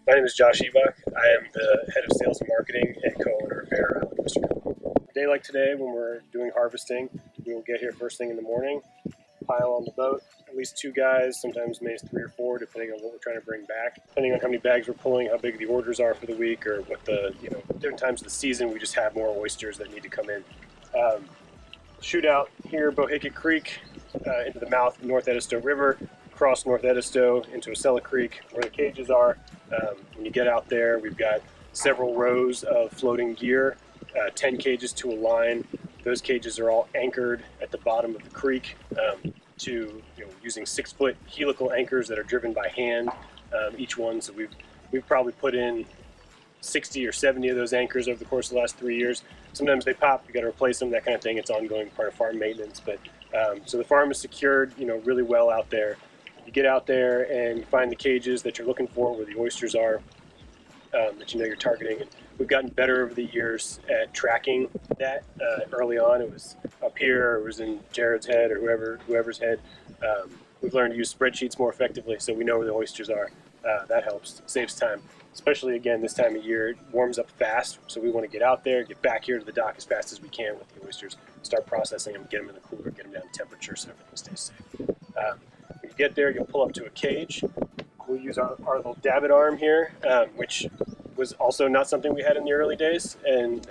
My name is Josh Ebach. I am the head of sales and marketing and co-owner of Barrier Island Oysters. A day like today, when we're doing harvesting, we will get here first thing in the morning, pile on the boat, at least 2 guys, sometimes maybe 3 or 4, depending on what we're trying to bring back. Depending on how many bags we're pulling, how big the orders are for the week, or what the, different times of the season, we just have more oysters that need to come in. Shoot out here, Bohicket Creek, into the mouth of North Edisto River, across North Edisto into Acela Creek, where the cages are. When you get out there, we've got several rows of floating gear, 10 cages to a line. Those cages are all anchored at the bottom of the creek using 6-foot helical anchors that are driven by hand, each one. So we've probably put in 60 or 70 of those anchors over the course of the last 3 years. Sometimes they pop, you got to replace them, that kind of thing. It's ongoing part of farm maintenance. But so the farm is secured, really well out there. You get out there and you find the cages that you're looking for, where the oysters are, that you're targeting. And we've gotten better over the years at tracking that. Early on, it was up here, or it was in Jared's head, or whoever's head. We've learned to use spreadsheets more effectively, so we know where the oysters are. That helps, saves time. Especially, again, this time of year, it warms up fast, so we want to get out there, get back here to the dock as fast as we can with the oysters, start processing them, get them in the cooler, get them down to temperature so everything stays safe. When you get there, you'll pull up to a cage. We'll use our little davit arm here, which was also not something we had in the early days, and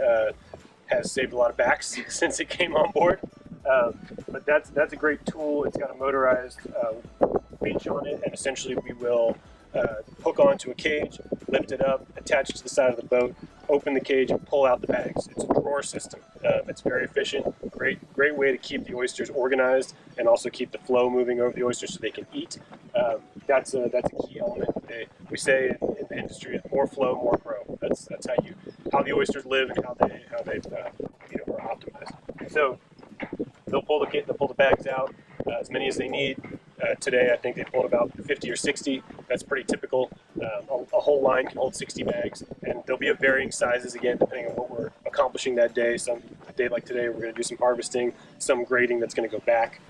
has saved a lot of backs since it came on board. But that's a great tool. It's got a motorized winch on it, and essentially we will hook onto a cage, lift it up, attach it to the side of the boat, open the cage, and pull out the bags. It's a drawer system. It's very efficient. Great way to keep the oysters organized and also keep the flow moving over the oysters so they can eat. That's a key element. We say in the industry, more flow, more grow. That's how the oysters live and how they are optimized. So they'll pull the bags out, as many as they need. Today, I think they pulled about 50 or 60. That's pretty typical. A whole line can hold 60 bags, and there'll be of varying sizes, again, depending on what we're accomplishing that day. A day like today, we're going to do some harvesting, some grading that's going to go back.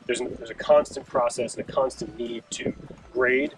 There's a constant process and a constant need to grade,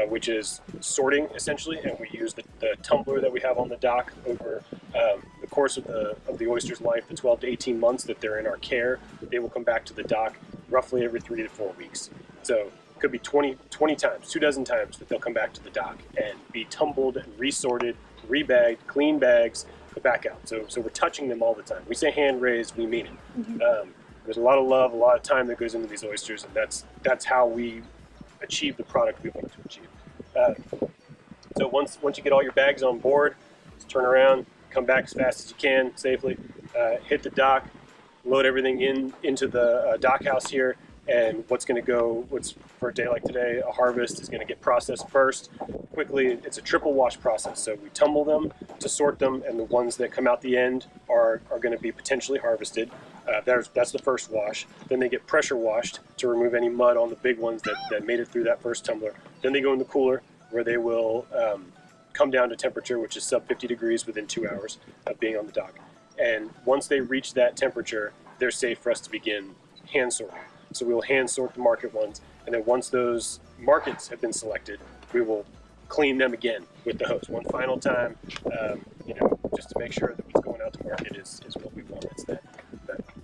which is sorting, essentially, and we use the tumbler that we have on the dock over the course of the oyster's life, the 12 to 18 months that they're in our care. They will come back to the dock roughly every 3 to 4 weeks. So it could be 20 times, 24 times that they'll come back to the dock and be tumbled and resorted, rebagged, clean bags, go back out. So we're touching them all the time. We say hand raised, we mean it. Mm-hmm. There's a lot of love, a lot of time that goes into these oysters, and that's how we achieve the product we want to achieve. So once you get all your bags on board, just turn around, come back as fast as you can safely, hit the dock, load everything into the dock house here, and what's for a day like today, a harvest is going to get processed first. Quickly, it's a triple wash process. So we tumble them to sort them, and the ones that come out the end are going to be potentially harvested. That's the first wash. Then they get pressure washed to remove any mud on the big ones that made it through that first tumbler. Then they go in the cooler, where they will come down to temperature, which is sub 50 degrees within 2 hours of being on the dock. And once they reach that temperature, they're safe for us to begin hand sorting. So we will hand sort the market ones, and then once those markets have been selected, we will clean them again with the hose one final time, just to make sure that what's going out to market is what we want. It's that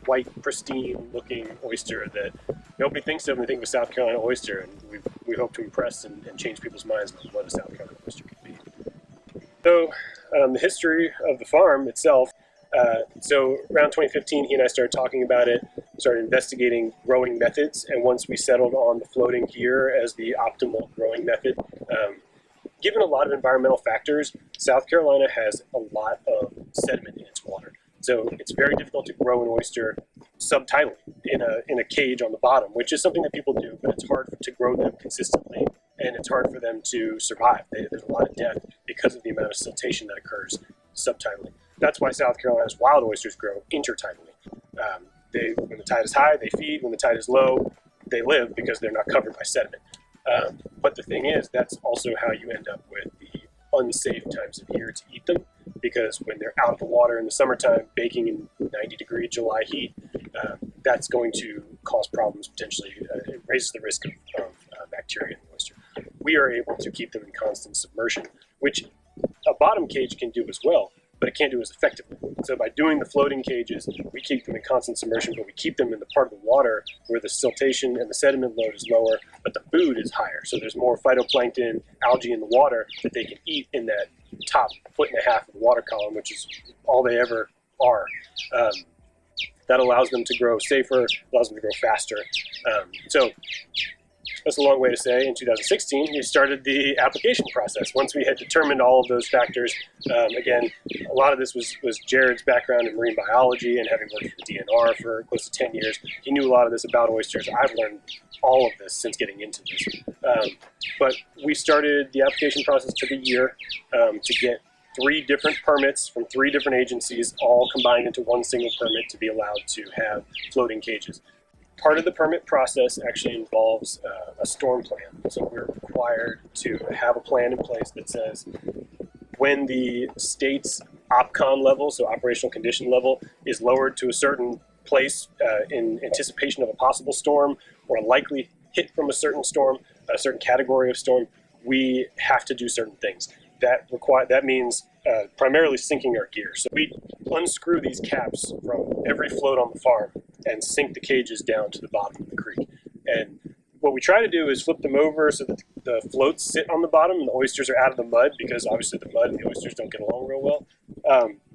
white, pristine-looking oyster that nobody thinks of when they think of a South Carolina oyster, and we hope to impress and change people's minds about what a South Carolina oyster can be. So the history of the farm itself. So around 2015, he and I started talking about it, started investigating growing methods, and once we settled on the floating gear as the optimal growing method, given a lot of environmental factors, South Carolina has a lot of sediment in its water. So it's very difficult to grow an oyster subtidally in a cage on the bottom, which is something that people do, but it's hard to grow them consistently, and it's hard for them to survive. There's a lot of death because of the amount of siltation that occurs subtidally. That's why South Carolina's wild oysters grow intertidally. When the tide is high, they feed. When the tide is low, they live because they're not covered by sediment. But the thing is, that's also how you end up with the unsafe times of year to eat them, because when they're out of the water in the summertime, baking in 90-degree July heat, that's going to cause problems potentially. It raises the risk of bacteria in the oyster. we are able to keep them in constant submersion, which a bottom cage can do as well, but it can't do as effectively. So by doing the floating cages, we keep them in constant submersion, but we keep them in the part of the water where the siltation and the sediment load is lower, but the food is higher. So there's more phytoplankton, algae in the water that they can eat in that top 1.5 foot of the water column, which is all they ever are. That allows them to grow safer, allows them to grow faster. So that's a long way to say, in 2016, we started the application process. Once we had determined all of those factors, again, a lot of this was Jared's background in marine biology and having worked for the DNR for close to 10 years. He knew a lot of this about oysters. I've learned all of this since getting into this. But we started the application process, took a year to get 3 different permits from 3 different agencies, all combined into one single permit to be allowed to have floating cages. Part of the permit process actually involves a storm plan. So we're required to have a plan in place that says when the state's OPCON level, so operational condition level, is lowered to a certain place in anticipation of a possible storm or a likely hit from a certain storm, a certain category of storm, we have to do certain things. That means primarily sinking our gear. So we unscrew these caps from every float on the farm and sink the cages down to the bottom of the creek. And what we try to do is flip them over so that the floats sit on the bottom and the oysters are out of the mud, because obviously the mud and the oysters don't get along real well.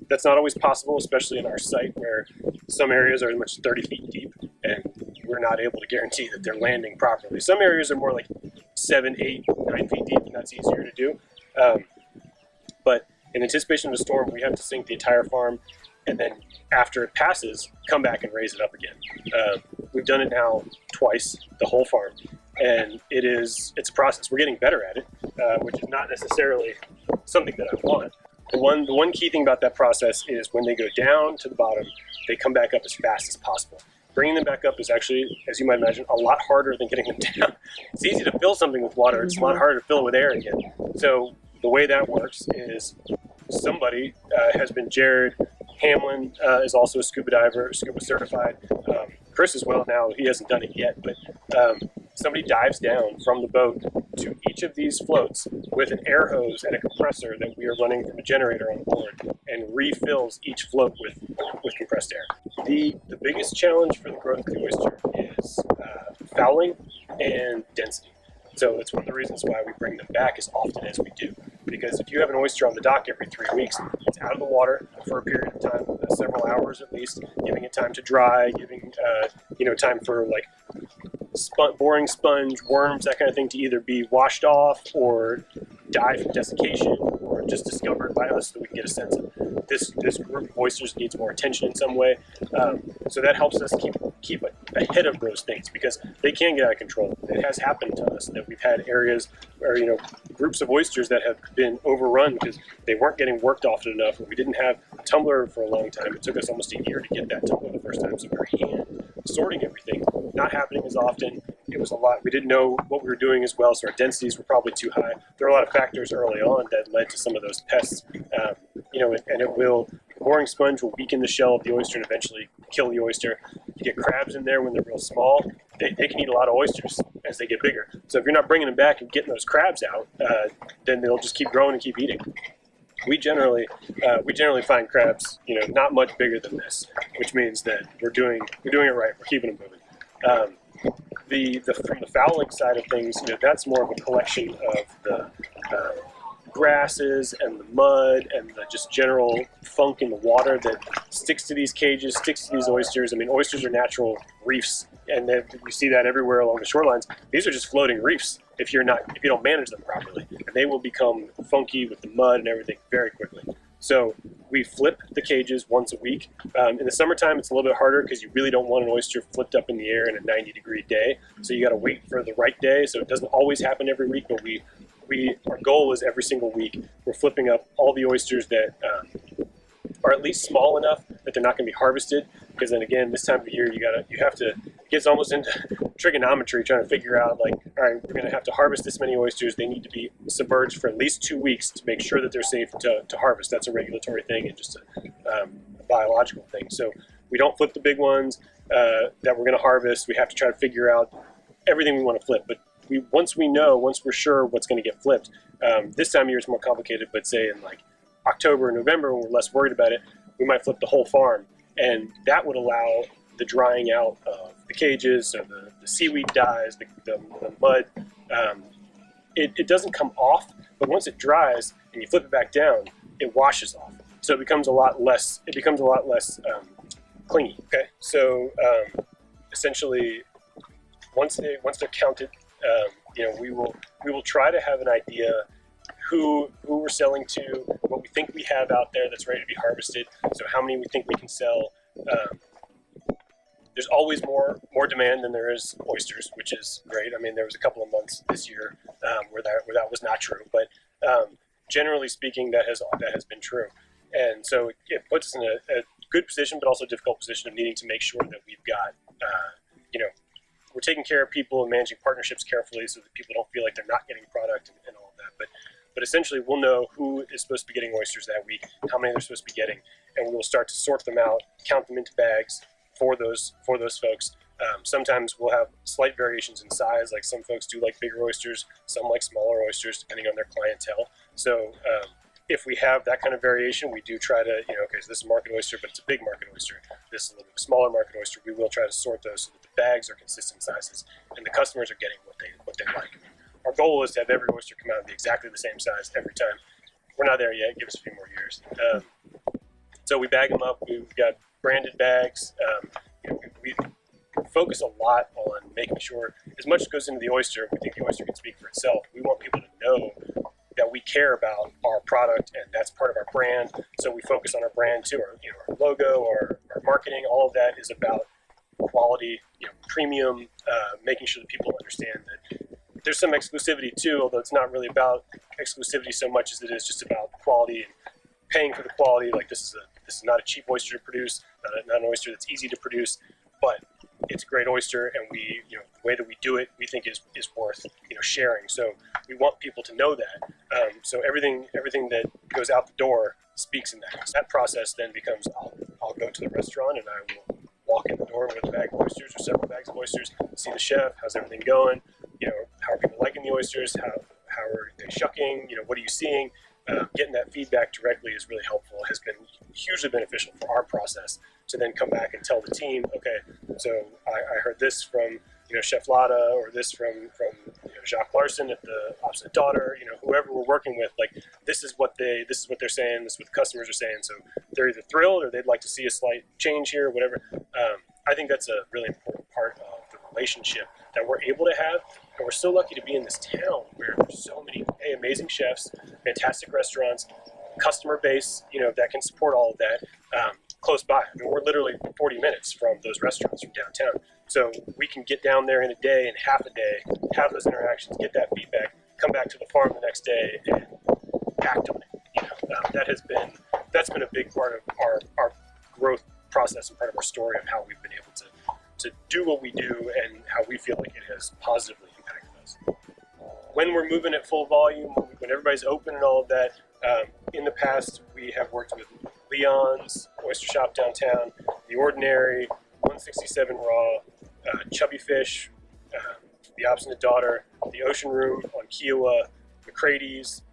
That's not always possible, especially in our site where some areas are as much as 30 feet deep and we're not able to guarantee that they're landing properly. Some areas are more like 7, 8, 9 feet deep, and that's easier to do. But in anticipation of a storm, we have to sink the entire farm, and then after it passes, come back and raise it up again. We've done it now twice, the whole farm, and it's a process. We're getting better at it, which is not necessarily something that I want. The one key thing about that process is when they go down to the bottom, they come back up as fast as possible. Bringing them back up is actually, as you might imagine, a lot harder than getting them down. It's easy to fill something with water. It's a lot harder to fill it with air again. So the way that works is somebody has been Jared Hamlin is also a scuba diver, scuba certified. Chris as well now. He hasn't done it yet, but somebody dives down from the boat to each of these floats with an air hose and a compressor that we are running from a generator on board, and refills each float with compressed air. The biggest challenge for the growth of the oyster is fouling and density. So it's one of the reasons why we bring them back as often as we do. Because if you have an oyster on the dock every 3 weeks, it's out of the water for a period of time, several hours at least, giving it time to dry, giving time for like boring sponge, worms, that kind of thing to either be washed off or die from desiccation or just discovered by us so we can get a sense of this group of oysters needs more attention in some way. So that helps us keep ahead of those things, because they can get out of control. It has happened to us that we've had areas where groups of oysters that have been overrun because they weren't getting worked often enough, or we didn't have a tumbler for a long time. It took us almost a year to get that tumbler the first time, so we were hand sorting everything. Not happening as often. It was a lot. We didn't know what we were doing as well, so our densities were probably too high. There are a lot of factors early on that led to some of those pests. And the boring sponge will weaken the shell of the oyster and eventually kill the oyster. You get crabs in there when they're real small. They can eat a lot of oysters as they get bigger. So if you're not bringing them back and getting those crabs out, then they'll just keep growing and keep eating. We generally find crabs, not much bigger than this, which means that we're doing it right. We're keeping them moving. From the fouling side of things, that's more of a collection of the grasses and the mud and the just general funk in the water that sticks to these cages, sticks to these oysters. I mean, oysters are natural reefs, and we see that everywhere along the shorelines. These are just floating reefs if you don't manage them properly, and they will become funky with the mud and everything very quickly. So we flip the cages once a week. In the summertime, it's a little bit harder because you really don't want an oyster flipped up in the air in a 90-degree day. So you got to wait for the right day. So it doesn't always happen every week, but our goal is every single week we're flipping up all the oysters that are at least small enough that they're not going to be harvested. Because then again, this time of year, you have to get almost into trigonometry, trying to figure out like, all right, we're going to have to harvest this many oysters. They need to be submerged for at least 2 weeks to make sure that they're safe to harvest. That's a regulatory thing and just a biological thing. So we don't flip the big ones that we're going to harvest. We have to try to figure out everything we want to flip. But once we're sure what's going to get flipped. This time of year is more complicated, but say in like October or November, when we're less worried about it, we might flip the whole farm, and that would allow the drying out of the cages, so the seaweed dies, the mud. It doesn't come off, but once it dries and you flip it back down, it washes off. So it becomes a lot less. Clingy. Okay, so essentially, once they're counted, we will try to have an idea who we're selling to, what we think we have out there that's ready to be harvested. So how many we think we can sell. There's always more demand than there is oysters, which is great. I mean, there was a couple of months this year where that was not true, but generally speaking, that has been true. And so it puts us in a good position, but also a difficult position of needing to make sure that we've got, we're taking care of people and managing partnerships carefully so that people don't feel like they're not getting product and all of that. But essentially, we'll know who is supposed to be getting oysters that week, how many they're supposed to be getting, and we will start to sort them out, count them into bags for those folks. Sometimes we'll have slight variations in size, like some folks do like bigger oysters, some like smaller oysters, depending on their clientele. So if we have that kind of variation, we do try to, okay, so this is a market oyster, but it's a big market oyster. This is a little bit smaller market oyster. We will try to sort those so that the bags are consistent sizes and the customers are getting what they like. Our goal is to have every oyster come out and be exactly the same size every time. We're not there yet. Give us a few more years. So we bag them up. We've got branded bags. We focus a lot on making sure, as much as goes into the oyster, we think the oyster can speak for itself. We want people to know that we care about our product, and that's part of our brand. So we focus on our brand too. Our logo, our marketing, all of that is about quality, premium, making sure that people understand that there's some exclusivity too, although it's not really about exclusivity so much as it is just about quality and paying for the quality. Like this is not a cheap oyster to produce, not an oyster that's easy to produce, but it's a great oyster, and we, the way that we do it, we think is worth, sharing. So we want people to know that. So everything that goes out the door speaks in that. So that process then becomes, I'll go to the restaurant and I will walk in the door with a bag of oysters or several bags of oysters, see the chef, how's everything going? How are people liking the oysters? How are they shucking? What are you seeing? Getting that feedback directly is really helpful. It has been hugely beneficial for our process to then come back and tell the team, okay, so I heard this from Chef Lada, or this from Jacques Larson at the Obstinate Daughter, whoever we're working with, like this is what they're saying, this is what the customers are saying. So they're either thrilled or they'd like to see a slight change here, whatever. I think that's a really important part of the relationship that we're able to have. And we're so lucky to be in this town where there's so many amazing chefs, fantastic restaurants, customer base, that can support all of that close by. I mean, we're literally 40 minutes from those restaurants from downtown. So we can get down there in a day and half a day, have those interactions, get that feedback, come back to the farm the next day and act on it. That's been a big part of our growth process and part of our story of how we've been able to do what we do and how we feel like it has positively impacted us. When we're moving at full volume, when everybody's open and all of that, in the past we have worked with Leon's Oyster Shop downtown, The Ordinary, 167 Raw, Chubby Fish, The Obstinate Daughter, The Ocean Room on Kiowa, McCrady's,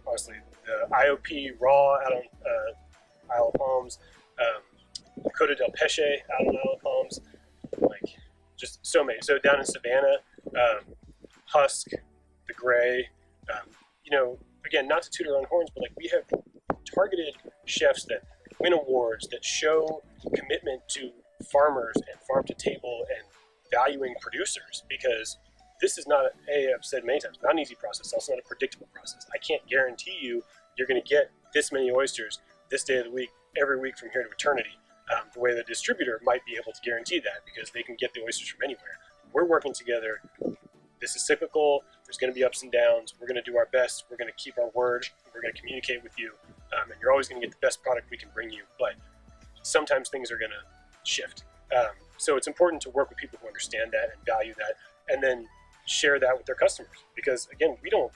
honestly, the IOP Raw out on Isle of Palms, Coda del Pesce out on Isle of Palms, just so many. So down in Savannah, Husk, The Gray, again, not to toot our own horns, but we have targeted chefs that win awards, that show commitment to farmers and farm to table and valuing producers, because this is not, I've said many times, not an easy process. It's also not a predictable process. I can't guarantee you're going to get this many oysters this day of the week, every week from here to eternity. The way the distributor might be able to guarantee that, because they can get the oysters from anywhere. We're working together. This is cyclical. There's going to be ups and downs. We're going to do our best. We're going to keep our word. We're going to communicate with you. And you're always going to get the best product we can bring you. But sometimes things are going to shift. So it's important to work with people who understand that and value that, and then share that with their customers. Because again, we don't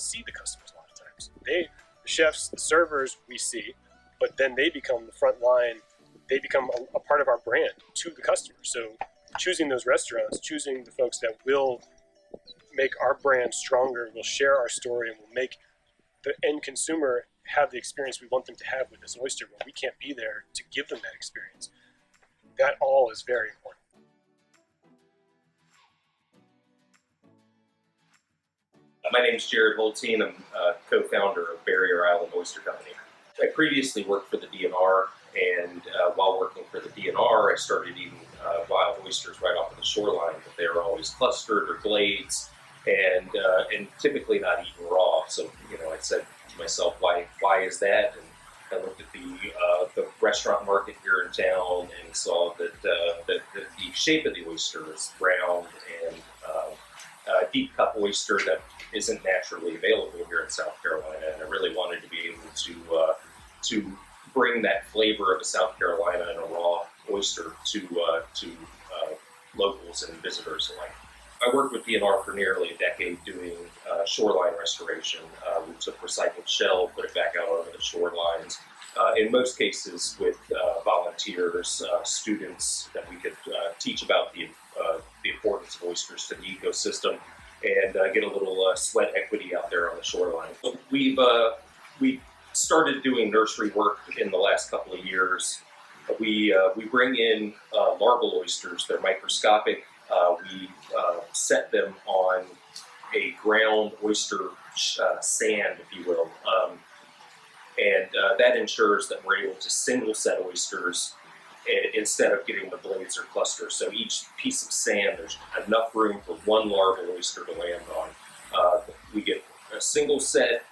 see the customers a lot of times. The chefs, the servers we see, but then they become the front line. They become a part of our brand to the customer. So choosing those restaurants, choosing the folks that will make our brand stronger, will share our story, and will make the end consumer have the experience we want them to have with this oyster, but we can't be there to give them that experience. That all is very important. My name is Jared Holstein. I'm co-founder of Barrier Island Oyster Company. I previously worked for the DNR, and while working for the DNR, I started eating wild oysters right off of the shoreline, but they were always clustered or glades, and typically not eaten raw. So, I said to myself, why is that? And I looked at the restaurant market here in town and saw that the shape of the oyster is round and deep cup oyster that isn't naturally available here in South Carolina, and I really wanted to be able to bring that flavor of a South Carolina and a raw oyster to locals and visitors alike. I worked with DNR for nearly a decade doing shoreline restoration. We took recycled shell, put it back out onto the shorelines, in most cases with volunteers, students that we could teach about the importance of oysters to the ecosystem and get a little sweat equity out there on the shoreline. So we've started doing nursery work in the last couple of years. We bring in larval oysters. They're microscopic. We set them on a ground oyster sand, if you will, and that ensures that we're able to single set oysters instead of getting the blades or clusters. So each piece of sand, there's enough room for one larval oyster to land on. We get a single set,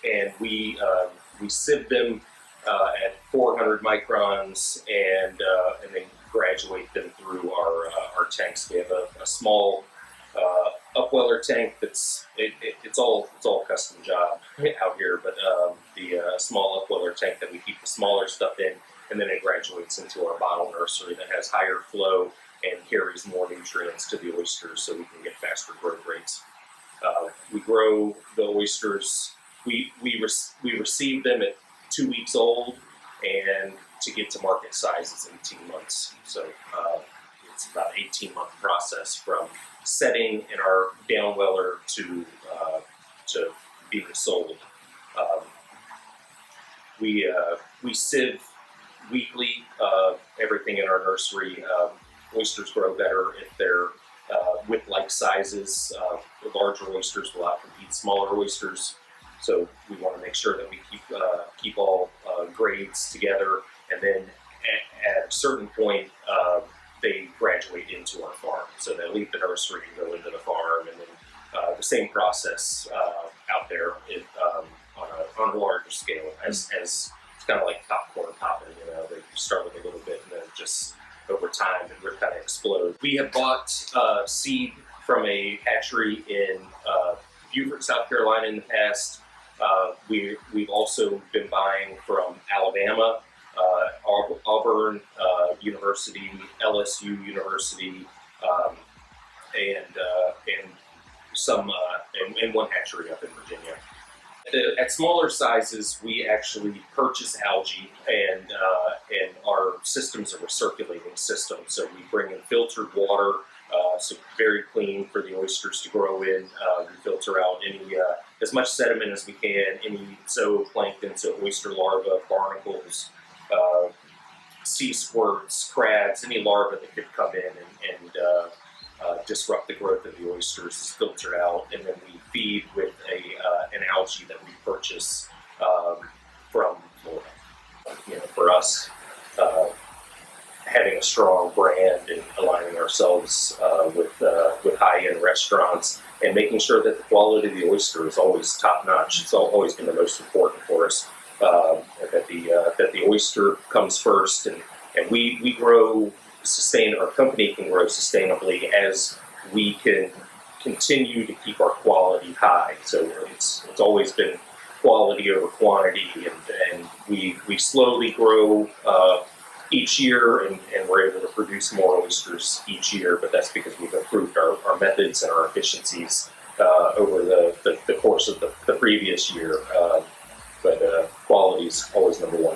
and we sieve them at 400 microns, and then graduate them through our tanks. We have a small upweller tank that's it's all custom job out here, but the small upweller tank that we keep the smaller stuff in, and then it graduates into our bottle nursery that has higher flow and carries more nutrients to the oysters, so we can get faster growth rates. We grow the oysters. We receive them at 2 weeks old, and to get to market size is 18 months. So it's about an 18-month process from setting in our downweller to being sold. We sieve weekly everything in our nursery. Oysters grow better if they're with like sizes. The larger oysters will outcompete smaller oysters. So we want to make sure that we keep all grades together, and then at a certain point, they graduate into our farm. So they leave the nursery and go into the farm, and then the same process out there on a larger scale. As it's kind of like popcorn popping. They start with a little bit, and then just over time it kind of explodes. We have bought seed from a hatchery in Beaufort, South Carolina in the past. We've also been buying from Alabama, Auburn University, LSU University, and some and one hatchery up in Virginia. At smaller sizes, we actually purchase algae, and our system's a recirculating system. So we bring in filtered water, so very clean for the oysters to grow in. We filter out any as much sediment as we can, any zooplankton, so oyster larvae, barnacles, sea squirts, crabs, any larvae that could come in and disrupt the growth of the oysters is filtered out, and then we feed with an algae that we purchase from Florida. For us, having a strong brand and aligning ourselves with high-end restaurants and making sure that the quality of the oyster is always top-notch. It's always been the most important for us, that the oyster comes first, and we grow our company can grow sustainably as we can continue to keep our quality high. So it's always been quality over quantity, and we slowly grow each year, and we're able to produce more oysters each year, but that's because we've improved our methods and our efficiencies over the course of the previous year. But quality is always number one.